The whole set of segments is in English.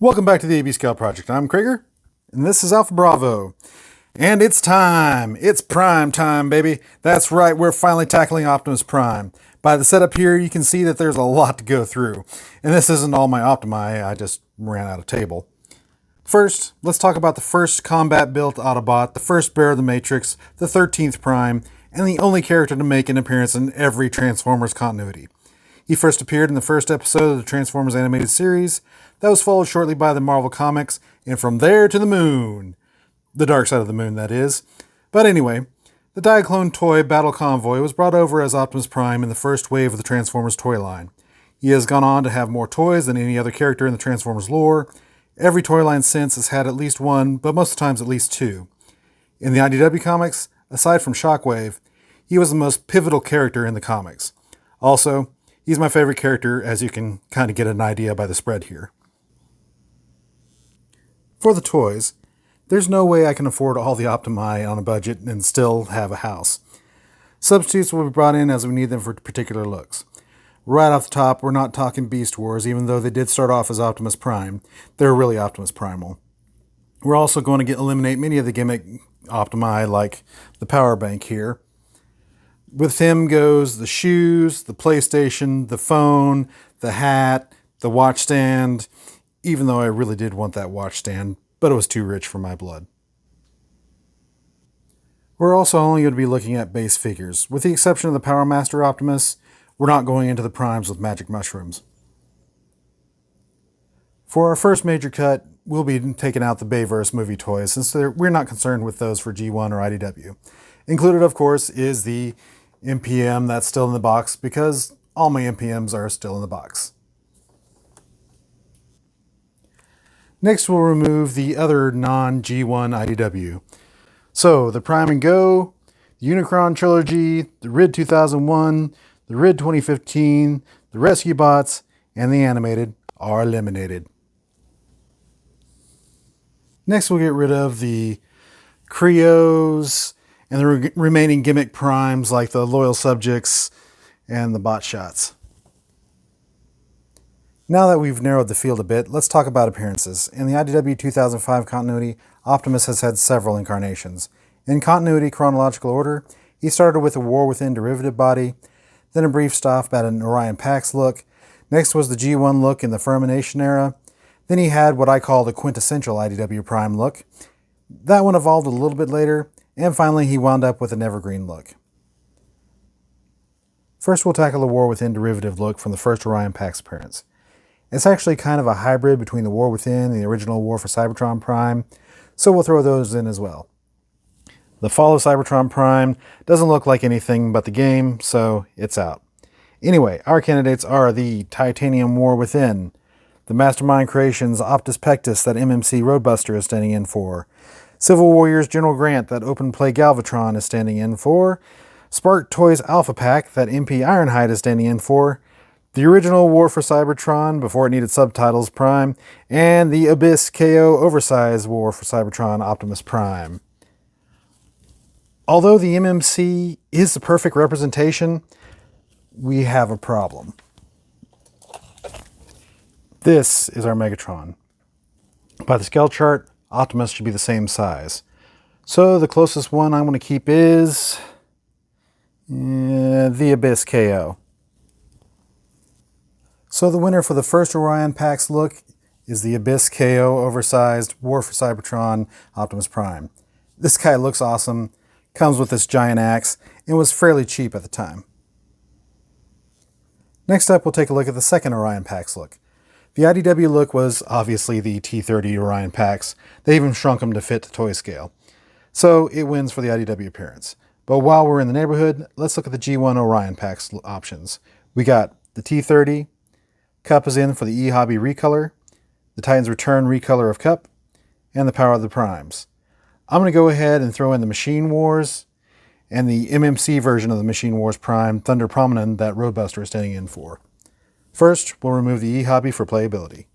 Welcome back to the AB Scout Project. I'm Krieger, and this is Alpha Bravo. And it's time! It's prime time, baby! That's right, we're finally tackling Optimus Prime. By the setup here, you can see that there's a lot to go through. And this isn't all my Optimi, I just ran out of table. First, let's talk about the first combat-built Autobot, the first bear of the Matrix, the 13th Prime, and the only character to make an appearance in every Transformers continuity. He first appeared in the first episode of the Transformers animated series. That was followed shortly by the Marvel Comics, and from there to the moon. The dark side of the moon, that is. But anyway, the Diaclone toy Battle Convoy was brought over as Optimus Prime in the first wave of the Transformers toy line. He has gone on to have more toys than any other character in the Transformers lore. Every toy line since has had at least one, but most of the times at least two. In the IDW comics, aside from Shockwave, he was the most pivotal character in the comics. Also, he's my favorite character, as you can kind of get an idea by the spread here. For the toys, there's no way I can afford all the Optimi on a budget and still have a house. Substitutes will be brought in as we need them for particular looks. Right off the top, we're not talking Beast Wars, even though they did start off as Optimus Prime. They're really Optimus Primal. We're also going to eliminate many of the gimmick Optimi, like the power bank here. With him goes the shoes, the PlayStation, the phone, the hat, the watch stand, even though I really did want that watch stand, but it was too rich for my blood. We're also only going to be looking at base figures. With the exception of the Power Master Optimus, we're not going into the primes with magic mushrooms. For our first major cut, we'll be taking out the Bayverse movie toys, since we're not concerned with those for G1 or IDW. Included, of course, is the MPM that's still in the box, because all my MPMs are still in the box. Next, we'll remove the other non-G1 IDW. So, the Prime and Go, the Unicron Trilogy, the RID 2001, the RID 2015, the Rescue Bots, and the Animated are eliminated. Next, we'll get rid of the Creos and the remaining gimmick primes like the Loyal Subjects and the Bot Shots. Now that we've narrowed the field a bit, let's talk about appearances. In the IDW 2005 continuity, Optimus has had several incarnations. In continuity chronological order, he started with a War Within derivative body, then a brief stop at an Orion Pax look. Next was the G1 look in the Fermination era. Then he had what I call the quintessential IDW Prime look. That one evolved a little bit later, and finally he wound up with an Evergreen look. First we'll tackle the War Within derivative look from the first Orion Pax appearance. It's actually kind of a hybrid between the War Within and the original War for Cybertron Prime, so we'll throw those in as well. The Fall of Cybertron Prime doesn't look like anything but the game, so it's out. Anyway, our candidates are the Titanium War Within, the Mastermind Creations Optus Pectus that MMC Roadbuster is standing in for, Civil Warriors General Grant that Open Play Galvatron is standing in for, Spark Toys Alpha Pack that MP Ironhide is standing in for, the original War for Cybertron before it needed subtitles Prime, and the Abyss KO Oversized War for Cybertron Optimus Prime. Although the MMC is the perfect representation, we have a problem. This is our Megatron. By the scale chart, Optimus should be the same size. So the closest one I'm going to keep is the Abyss KO. So the winner for the first Orion Pax look is the Abyss KO Oversized War for Cybertron Optimus Prime. This guy looks awesome, comes with this giant axe, and was fairly cheap at the time. Next up, we'll take a look at the second Orion Pax look. The IDW look was obviously the T30 Orion Pax. They even shrunk them to fit the toy scale. So it wins for the IDW appearance. But while we're in the neighborhood, let's look at the G1 Orion Pax options. We got the T30, Cup is in for the E-Hobby recolor, the Titans Return recolor of Cup, and the Power of the Primes. I'm going to go ahead and throw in the Machine Wars and the MMC version of the Machine Wars Prime, Thunder Prominent, that Roadbuster is standing in for. First, we'll remove the E-Hobby for playability.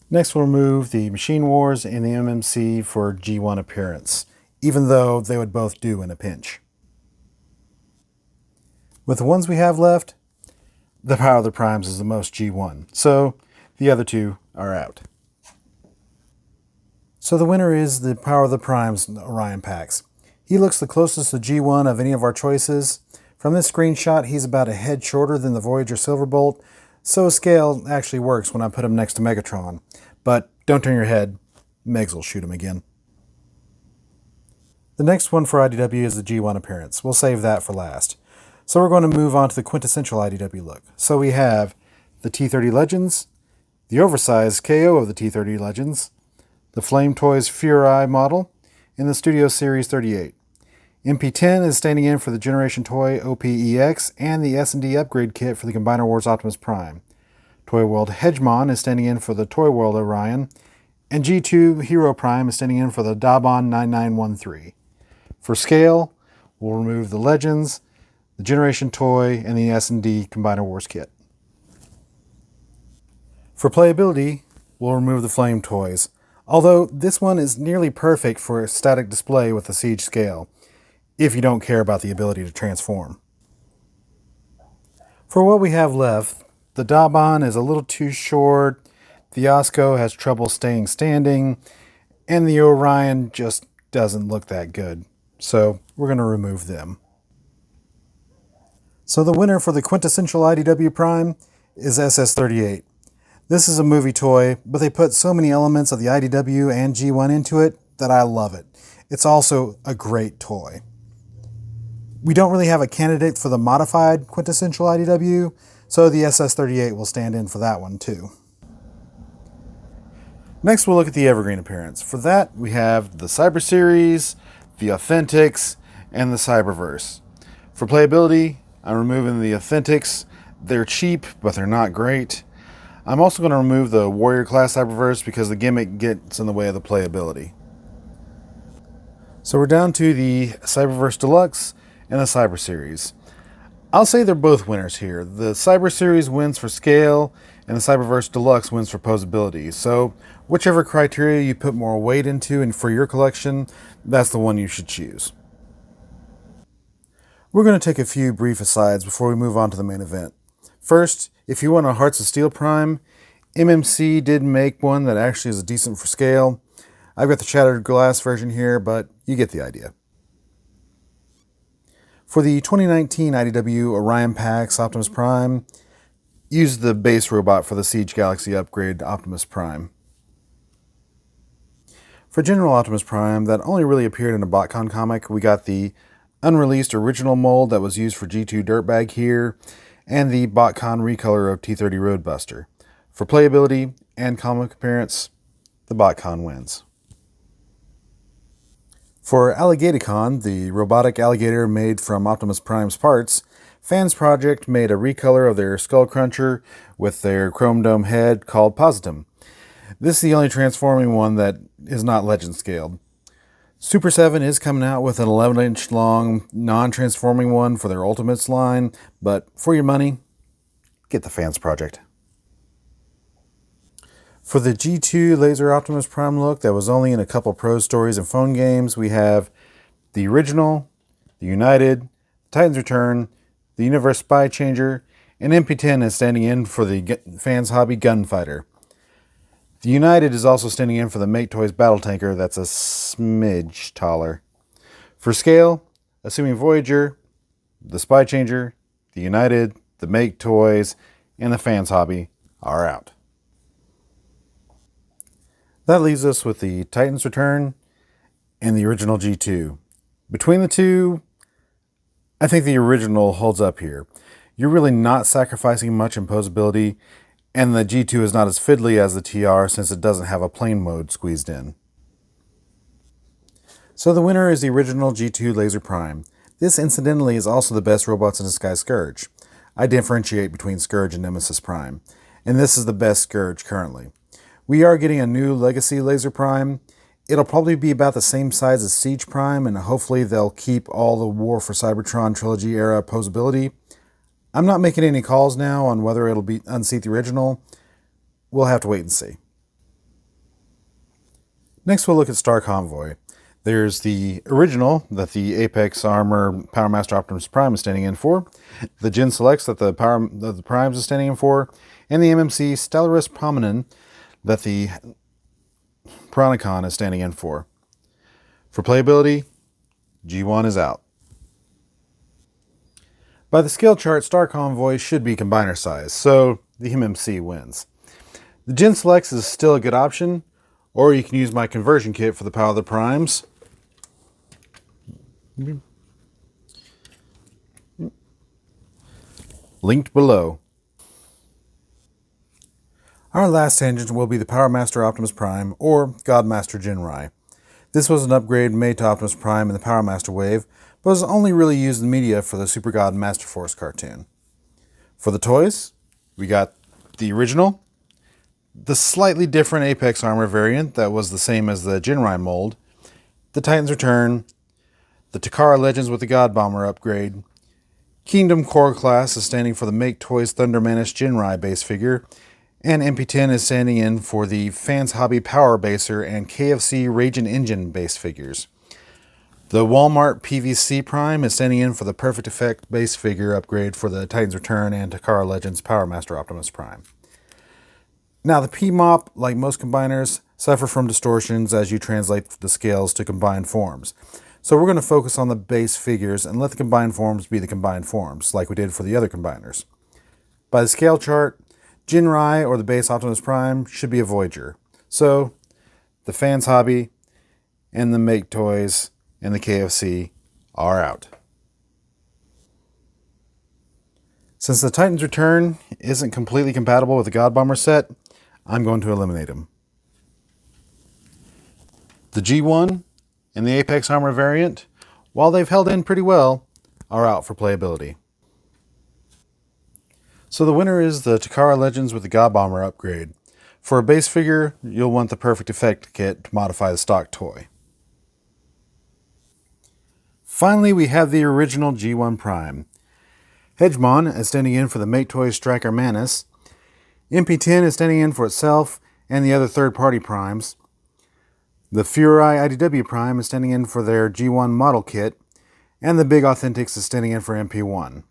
Next, we'll remove the Machine Wars and the MMC for G1 appearance, even though they would both do in a pinch. With the ones we have left, the Power of the Primes is the most G1. So The other two are out. So the winner is the Power of the Primes Orion packs. He looks the closest to G1 of any of our choices. From this screenshot, he's about a head shorter than the Voyager Silverbolt, so scale actually works when I put him next to Megatron. But don't turn your head, Megs will shoot him again. The next one for IDW is the G1 appearance. We'll save that for last. So we're going to move on to the quintessential IDW look. So we have the T-30 Legends, the oversized KO of the T-30 Legends, the Flame Toys Fury model, and the Studio Series 38. MP10 is standing in for the Generation Toy OPEX and the S&D upgrade kit for the Combiner Wars Optimus Prime. Toy World Hegemon is standing in for the Toy World Orion, and G2 Hero Prime is standing in for the Dabon 9913. For scale, we'll remove the Legends, the Generation Toy, and the S&D Combiner Wars kit. For playability, we'll remove the Flame Toys, although this one is nearly perfect for a static display with the Siege scale, if you don't care about the ability to transform. For what we have left, the Dabon is a little too short, the Osco has trouble staying standing, and the Orion just doesn't look that good. So we're going to remove them. So the winner for the quintessential IDW Prime is SS-38. This is a movie toy, but they put so many elements of the IDW and G1 into it that I love it. It's also a great toy. We don't really have a candidate for the modified quintessential IDW, so the SS-38 will stand in for that one too. Next we'll look at the Evergreen appearance. For that we have the Cyber Series, the Authentics, and the Cyberverse. For playability, I'm removing the Authentics. They're cheap, but they're not great. I'm also going to remove the Warrior Class Cyberverse because the gimmick gets in the way of the playability. So we're down to the Cyberverse Deluxe and the Cyber Series. I'll say they're both winners here. The Cyber Series wins for scale, and the Cyberverse Deluxe wins for posability. So whichever criteria you put more weight into and for your collection, that's the one you should choose. We're going to take a few brief asides before we move on to the main event. First, if you want a Hearts of Steel Prime, MMC did make one that actually is decent for scale. I've got the Shattered Glass version here, but you get the idea. For the 2019 IDW Orion Packs Optimus Prime, use the base robot for the Siege Galaxy upgrade Optimus Prime. For General Optimus Prime, that only really appeared in a BotCon comic, we got the unreleased original mold that was used for G2 Dirtbag here, and the BotCon recolor of T-30 Roadbuster. For playability and comic appearance, the BotCon wins. For Alligatorcon, the robotic alligator made from Optimus Prime's parts, Fans Project made a recolor of their Skull Cruncher with their chrome dome head called Positum. This is the only transforming one that is not legend scaled. Super 7 is coming out with an 11-inch long, non-transforming one for their Ultimates line, but for your money, get the Fans Project. For the G2 Laser Optimus Prime look that was only in a couple Pro Stories and phone games, we have the original, the United, Titan's Return, the Universe Spy Changer, and MP10 is standing in for the Fans Hobby Gunfighter. The United is also standing in for the Make Toys Battle Tanker that's a smidge taller. For scale, assuming Voyager, the Spy Changer, the United, the Make Toys, and the Fans Hobby are out. That leaves us with the Titan's Return and the original G2. Between the two, I think the original holds up here. You're really not sacrificing much in posability, and the G2 is not as fiddly as the TR since it doesn't have a plane mode squeezed in. So the winner is the original G2 Laser Prime. This incidentally is also the best Robots in Disguise Scourge. I differentiate between Scourge and Nemesis Prime, and this is the best Scourge currently. We are getting a new Legacy Laser Prime. It'll probably be about the same size as Siege Prime, and hopefully they'll keep all the War for Cybertron trilogy era posability. I'm not making any calls now on whether it'll unseat the original. We'll have to wait and see. Next we'll look at Star Convoy. There's the original that the Apex Armor Power Master Optimus Prime is standing in for, the Gen Selects that the Primes is standing in for, and the MMC Stellaris Prominent that the Piranacon is standing in for. For playability, G1 is out. By the skill chart, Star Convoy should be combiner size, so the MMC wins. The Gen Selects is still a good option, or you can use my conversion kit for the power of the Primes. Linked below. Our last engine will be the Power Master Optimus Prime, or Godmaster Jinrai. This was an upgrade made to Optimus Prime in the Power Master wave, but was only really used in the media for the Super God Master Force cartoon. For the toys, we got the original, the slightly different Apex Armor variant that was the same as the Jinrai mold, the Titan's Return, the Takara Legends with the God Bomber upgrade, Kingdom Core class is standing for the Make Toys Thunder Menace Jinrai base figure, and MP10 is standing in for the Fans Hobby Power Baser and KFC Raging Engine base figures. The Walmart PVC Prime is standing in for the Perfect Effect base figure upgrade for the Titan's Return and Takara Legends Power Master Optimus Prime. Now the PMOP, like most combiners, suffer from distortions as you translate the scales to combined forms. So we're going to focus on the base figures and let the combined forms be the combined forms, like we did for the other combiners. By the scale chart, Jinrai, or the base Optimus Prime, should be a Voyager. So the Fans Hobby and the Make Toys and the KFC are out. Since the Titan's Return isn't completely compatible with the God Bomber set, I'm going to eliminate him. The G1 and the Apex Armor variant, while they've held in pretty well, are out for playability. So the winner is the Takara Legends with the God Bomber upgrade. For a base figure, you'll want the Perfect Effect kit to modify the stock toy. Finally, we have the original G1 Prime. Hegemon is standing in for the Make Toys Striker Manus. MP10 is standing in for itself and the other third-party primes. The Furai IDW Prime is standing in for their G1 model kit, and the Big Authentics is standing in for MP1.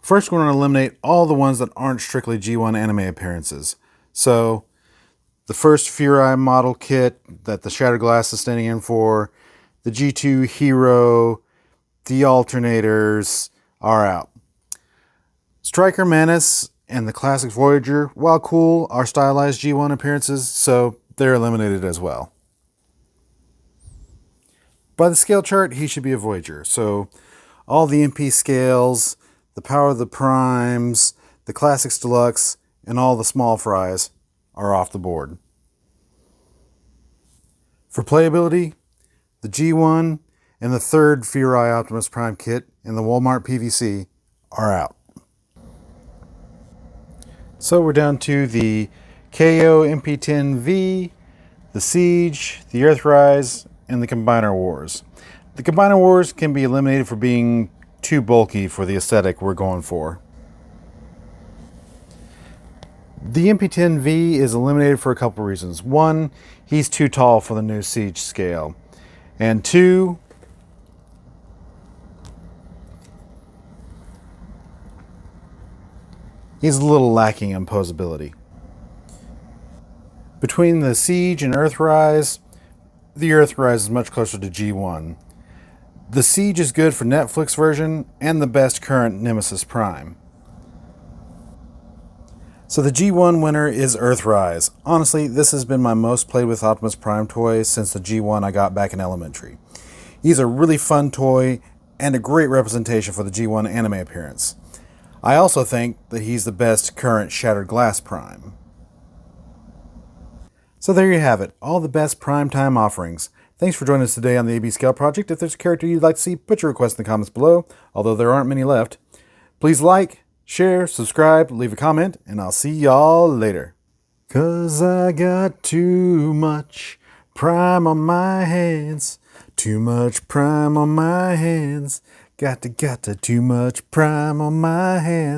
First, we're going to eliminate all the ones that aren't strictly G1 anime appearances. So, the first Furai model kit that the Shattered Glass is standing in for, the G2 Hero, the Alternators are out. Striker Manus and the Classic Voyager, while cool, are stylized G1 appearances, so they're eliminated as well. By the scale chart, he should be a Voyager, so all the MP scales, the Power of the Primes, the Classics Deluxe, and all the small fries are off the board. For playability, the G1 and the third Furai Optimus Prime kit and the Walmart PVC are out. So we're down to the KO MP10V, the Siege, the Earthrise, and the Combiner Wars. The Combiner Wars can be eliminated for being too bulky for the aesthetic we're going for. The MP10V is eliminated for a couple reasons. One, he's too tall for the new Siege scale. And two, he's a little lacking in posability. Between the Siege and Earthrise, the Earthrise is much closer to G1. The Siege is good for Netflix version and the best current Nemesis Prime. So the G1 winner is Earthrise. Honestly, this has been my most played with Optimus Prime toy since the G1 I got back in elementary. He's a really fun toy and a great representation for the G1 anime appearance. I also think that he's the best current Shattered Glass Prime. So there you have it, all the best primetime offerings. Thanks for joining us today on the AB Scale Project. If there's a character you'd like to see, put your request in the comments below, although there aren't many left. Please like, share, subscribe, leave a comment, and I'll see y'all later. 'Cause I got too much prime on my hands. Too much prime on my hands. Got too much prime on my hands.